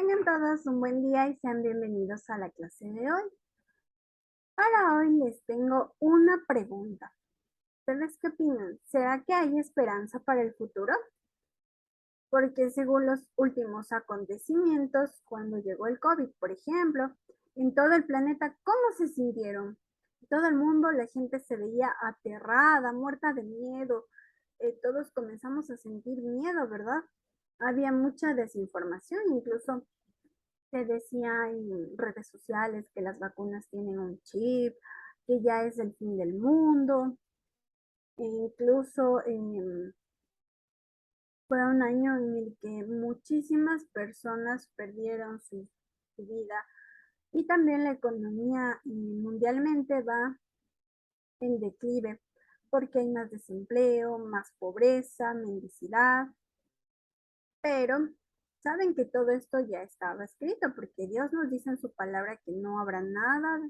Tengan todos un buen día y sean bienvenidos a la clase de hoy. Para hoy les tengo una pregunta. ¿Ustedes qué opinan? ¿Será que hay esperanza para el futuro? Porque según los últimos acontecimientos, cuando llegó el COVID, por ejemplo, en todo el planeta, ¿cómo se sintieron? En todo el mundo la gente se veía aterrada, muerta de miedo. Todos comenzamos a sentir miedo, ¿verdad? Había mucha desinformación, incluso se decía en redes sociales que las vacunas tienen un chip, que ya es el fin del mundo. E incluso fue un año en el que muchísimas personas perdieron su vida y también la economía mundialmente va en declive porque hay más desempleo, más pobreza, mendicidad, pero saben que todo esto ya estaba escrito porque Dios nos dice en su palabra que no habrá nada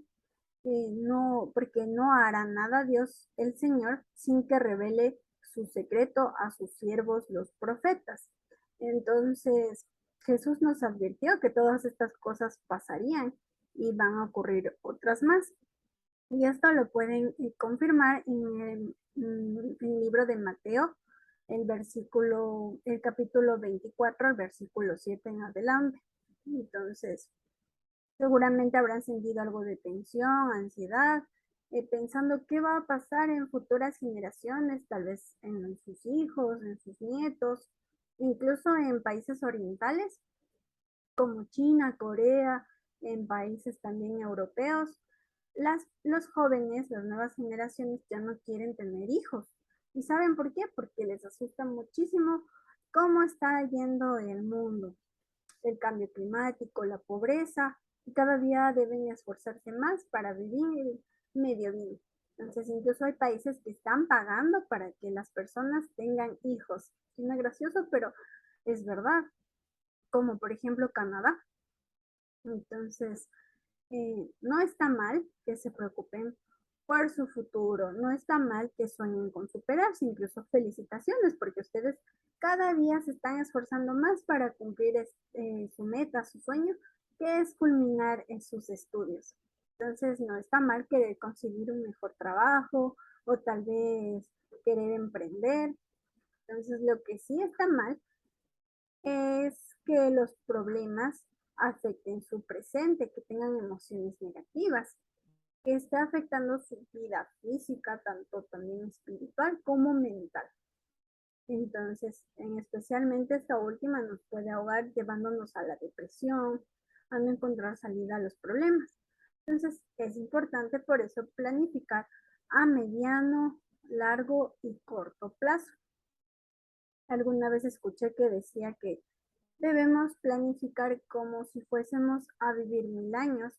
no, porque no hará nada Dios el Señor sin que revele su secreto a sus siervos los profetas. Entonces, Jesús nos advirtió que todas estas cosas pasarían y van a ocurrir otras más. Y esto lo pueden confirmar en el libro de Mateo, el capítulo 24, el versículo 7 en adelante. Entonces, seguramente habrán sentido algo de tensión, ansiedad, pensando qué va a pasar en futuras generaciones, tal vez en sus hijos, en sus nietos, incluso en países orientales como China, Corea, en países también europeos. Los jóvenes, las nuevas generaciones ya no quieren tener hijos. ¿Y saben por qué? Porque les asusta muchísimo cómo está yendo el mundo, el cambio climático, la pobreza, y cada día deben esforzarse más para vivir medio bien. Entonces, incluso hay países que están pagando para que las personas tengan hijos. Suena gracioso, pero es verdad, como por ejemplo Canadá. Entonces, no está mal que se preocupen por su futuro, no está mal que sueñen con superarse, incluso felicitaciones, porque ustedes cada día se están esforzando más para cumplir su meta, su sueño, que es culminar en sus estudios. Entonces, no está mal querer conseguir un mejor trabajo o tal vez querer emprender. Entonces, lo que sí está mal es que los problemas afecten su presente, que tengan emociones negativas, que esté afectando su vida física, tanto también espiritual como mental. Entonces, especialmente esta última nos puede ahogar llevándonos a la depresión, a no encontrar salida a los problemas. Entonces, es importante por eso planificar a mediano, largo y corto plazo. Alguna vez escuché que decía que debemos planificar como si fuésemos a vivir 1000 años,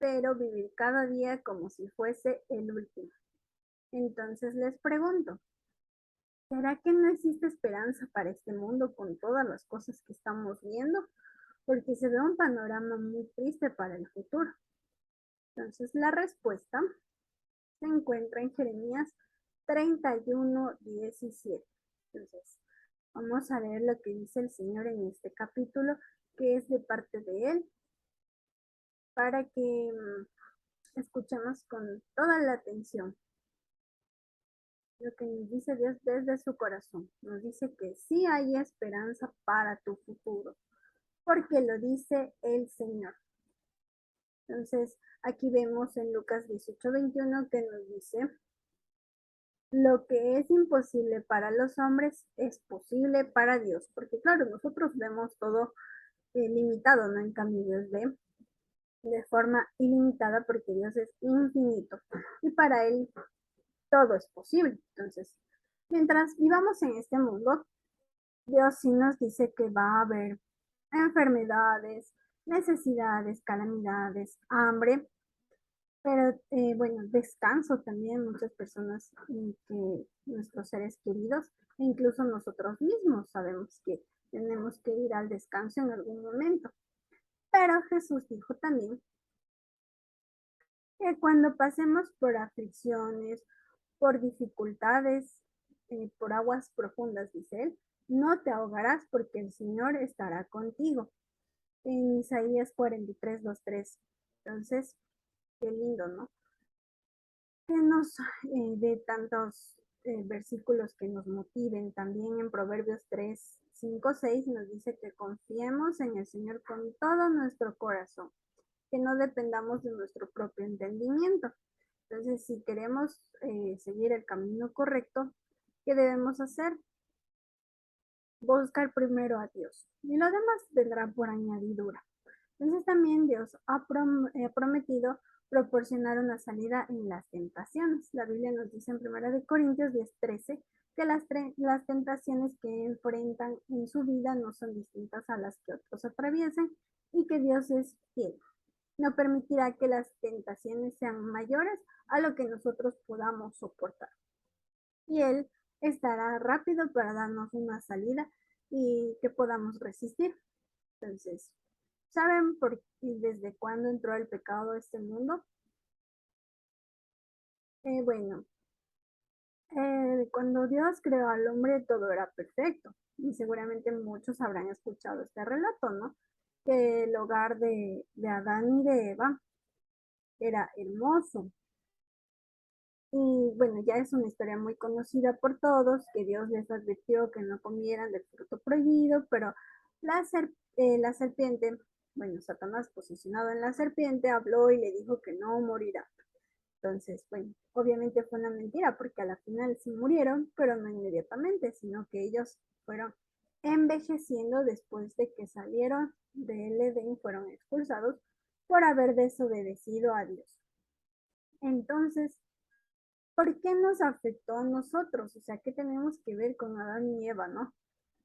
pero vivir cada día como si fuese el último. Entonces les pregunto, ¿será que no existe esperanza para este mundo con todas las cosas que estamos viendo? Porque se ve un panorama muy triste para el futuro. Entonces la respuesta se encuentra en Jeremías 31:17. Entonces, vamos a ver lo que dice el Señor en este capítulo, que es de parte de Él, para que escuchemos con toda la atención lo que nos dice Dios desde su corazón. Nos dice que sí hay esperanza para tu futuro, porque lo dice el Señor. Entonces, aquí vemos en Lucas 18:21 que nos dice, lo que es imposible para los hombres es posible para Dios, porque claro, nosotros vemos todo limitado, ¿no? En cambio, Dios ve de forma ilimitada porque Dios es infinito y para Él todo es posible. Entonces, mientras vivamos en este mundo, Dios sí nos dice que va a haber enfermedades, necesidades, calamidades, hambre, pero bueno, descanso también, muchas personas que nuestros seres queridos, e incluso nosotros mismos sabemos que tenemos que ir al descanso en algún momento. Pero Jesús dijo también que cuando pasemos por aflicciones, por dificultades, por aguas profundas, dice él, no te ahogarás porque el Señor estará contigo. en Isaías 43, 2, 3. Entonces, qué lindo, ¿no? Que nos dé tantos versículos que nos motiven. También en Proverbios 3, 5, 6 nos dice que confiemos en el Señor con todo nuestro corazón, que no dependamos de nuestro propio entendimiento. Entonces, si queremos seguir el camino correcto, ¿qué debemos hacer? Buscar primero a Dios y lo demás vendrá por añadidura. Entonces también Dios ha prometido proporcionar una salida en las tentaciones. La Biblia nos dice en 1 Corintios 10:13 que las tentaciones que enfrentan en su vida no son distintas a las que otros atraviesen y que Dios es fiel. No permitirá que las tentaciones sean mayores a lo que nosotros podamos soportar. Y Él estará rápido para darnos una salida y que podamos resistir. Entonces, ¿saben por y desde cuándo entró el pecado a este mundo? Bueno, cuando Dios creó al hombre todo era perfecto y seguramente muchos habrán escuchado este relato, ¿no? Que el hogar de Adán y de Eva era hermoso. Y bueno, ya es una historia muy conocida por todos, que Dios les advirtió que no comieran del fruto prohibido, pero la serpiente, bueno, Satanás posicionado en la serpiente, habló y le dijo que no morirá. Entonces, bueno, obviamente fue una mentira porque a la final sí murieron, pero no inmediatamente, sino que ellos fueron envejeciendo después de que salieron del Edén, fueron expulsados por haber desobedecido a Dios. Entonces, ¿por qué nos afectó a nosotros? O sea, ¿qué tenemos que ver con Adán y Eva, no?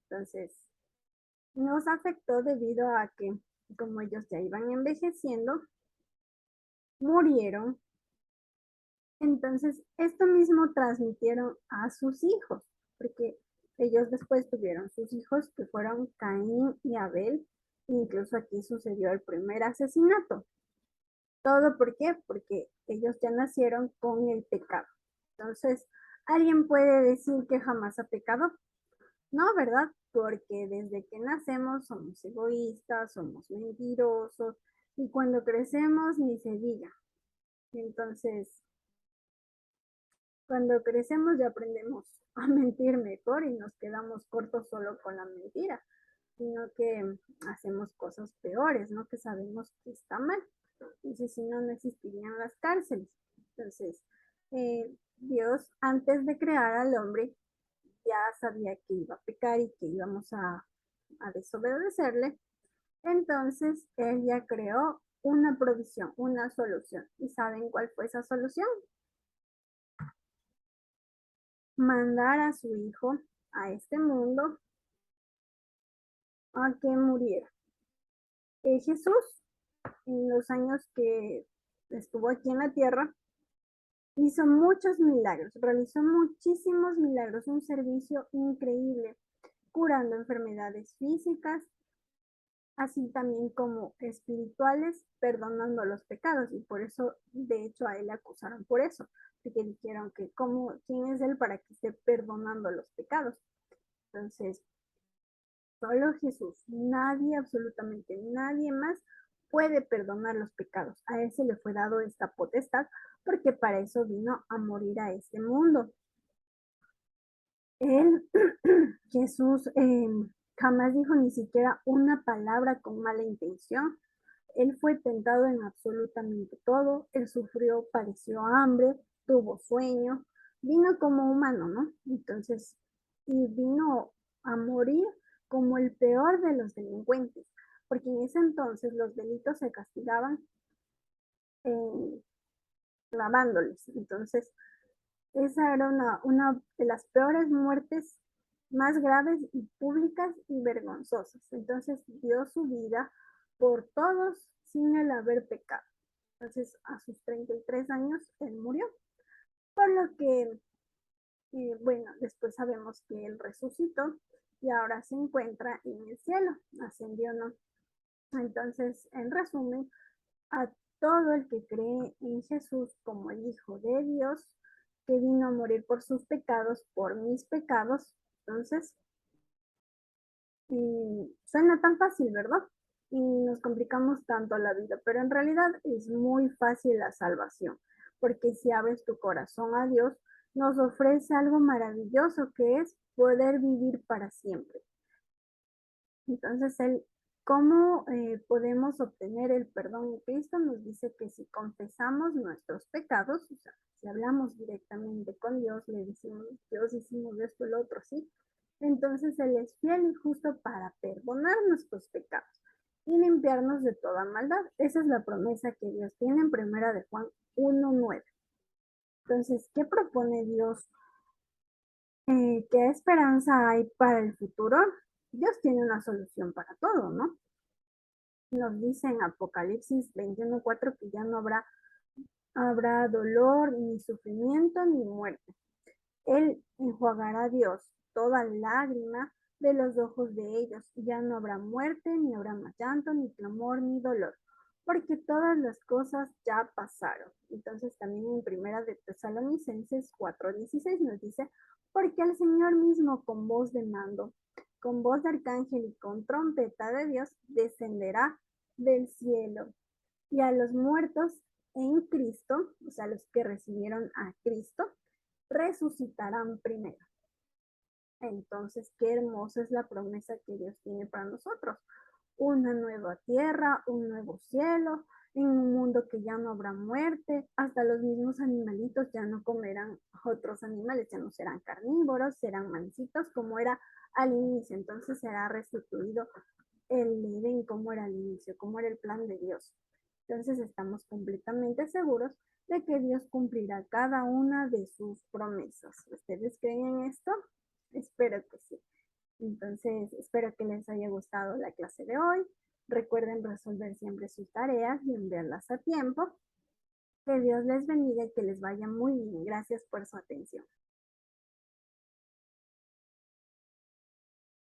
Entonces, nos afectó debido a que, como ellos ya iban envejeciendo, murieron. Entonces, esto mismo transmitieron a sus hijos, porque ellos después tuvieron sus hijos que fueron Caín y Abel. Incluso aquí sucedió el primer asesinato. ¿Todo por qué? Porque ellos ya nacieron con el pecado. Entonces, ¿alguien puede decir que jamás ha pecado? No, ¿verdad? Porque desde que nacemos somos egoístas, somos mentirosos y cuando crecemos ni se diga. Entonces, cuando crecemos ya aprendemos a mentir mejor y nos quedamos cortos solo con la mentira, sino que hacemos cosas peores, ¿no? Que sabemos que está mal. Entonces, si no, no existirían las cárceles. Entonces, Dios, antes de crear al hombre, ya sabía que iba a pecar y que íbamos a desobedecerle. Entonces, Él ya creó una provisión, una solución. ¿Y saben cuál fue esa solución? Mandar a su hijo a este mundo a que muriera. Jesús, en los años que estuvo aquí en la tierra, hizo muchos milagros, realizó muchísimos milagros, un servicio increíble, curando enfermedades físicas, así también como espirituales, perdonando los pecados. Y por eso, de hecho, a él le acusaron por eso, porque dijeron que quién es él para que esté perdonando los pecados. Entonces, solo Jesús, nadie, absolutamente nadie más puede perdonar los pecados. A él se le fue dado esta potestad porque para eso vino a morir a este mundo. Él, Jesús, jamás dijo ni siquiera una palabra con mala intención. Él fue tentado en absolutamente todo. Él sufrió, padeció hambre, tuvo sueño, vino como humano, ¿no? Entonces, y vino a morir como el peor de los delincuentes, porque en ese entonces los delitos se castigaban eh, clavándoles. Entonces, esa era una de las peores muertes más graves y públicas y vergonzosas. Entonces dio su vida por todos sin el haber pecado. Entonces a sus 33 años él murió. Por lo que, bueno, después sabemos que él resucitó y ahora se encuentra en el cielo, ascendió, ¿no? Entonces, en resumen, a todo el que cree en Jesús como el Hijo de Dios, que vino a morir por sus pecados, por mis pecados. Entonces, suena tan fácil, ¿verdad? y nos complicamos tanto la vida, pero en realidad es muy fácil la salvación, porque si abres tu corazón a Dios, nos ofrece algo maravilloso que es poder vivir para siempre. Entonces, ¿cómo podemos obtener el perdón en Cristo? Nos dice que si confesamos nuestros pecados, o sea, si hablamos directamente con Dios, le decimos, Dios, hicimos esto, el otro, ¿sí? Entonces Él es fiel y justo para perdonar nuestros pecados y limpiarnos de toda maldad. Esa es la promesa que Dios tiene en primera de Juan 1:9. Entonces, ¿qué propone Dios? ¿Qué esperanza hay para el futuro? Dios tiene una solución para todo, ¿no? Nos dice en Apocalipsis 21:4 que ya no habrá dolor, ni sufrimiento, ni muerte. Él enjuagará a Dios toda lágrima de los ojos de ellos. Ya no habrá muerte, ni habrá más llanto, ni clamor, ni dolor, porque todas las cosas ya pasaron. Entonces también en primera de Tesalonicenses 4:16 nos dice, porque el Señor mismo con voz de mando, con voz de arcángel y con trompeta de Dios descenderá del cielo, y a los muertos en Cristo, o sea, los que recibieron a Cristo, resucitarán primero. Entonces, qué hermosa es la promesa que Dios tiene para nosotros. Una nueva tierra, un nuevo cielo, en un mundo que ya no habrá muerte, hasta los mismos animalitos ya no comerán otros animales, ya no serán carnívoros, serán mansitos como era al inicio. Entonces será restituido el Edén como era al inicio, como era el plan de Dios. Entonces estamos completamente seguros de que Dios cumplirá cada una de sus promesas. ¿Ustedes creen en esto? Espero que sí. Entonces, espero que les haya gustado la clase de hoy. Recuerden resolver siempre sus tareas y enviarlas a tiempo. Que Dios les bendiga y que les vaya muy bien. Gracias por su atención.